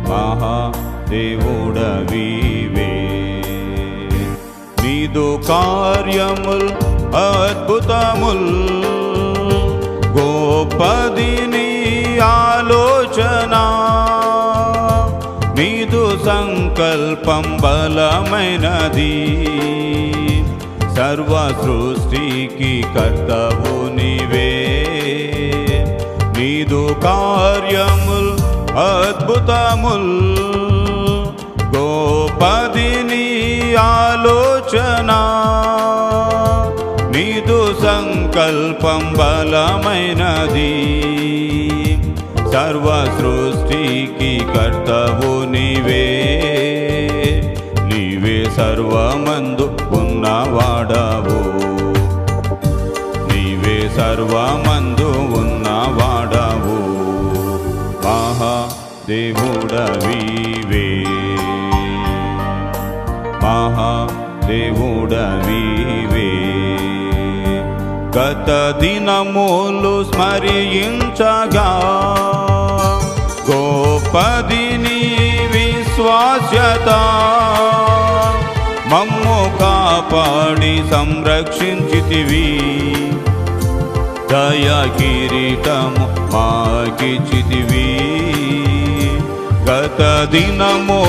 మహాదేవుడవివే. నీదు కార్యముల్ అద్భుతముల్ గొప్పది నీ ఆలోచన, నీదు సంకల్పం బలమైనది, సర్వ సృష్టికి కర్తవు నీవే. నీదు కార్యముల్ అద్భుతముల్ గొప్పది నీ ఆలోచన, నీదు సంకల్పం బలమైనది, సర్వ సృష్టికి కర్తవు నీవే. నీవే సర్వమందు ఉన్నవాడవు, నీవే సర్వమందు ఉన్నవాడవు, మహాదేవుడవివే. మహాదేవుడవివే. గత దినములు స్మరించగా గొప్పది నీ విశ్వాస్యత, మమ్ము కాపాడి సంరక్షించితివి, దయా కిరీటము మాకిచ్చితివి. గత దినము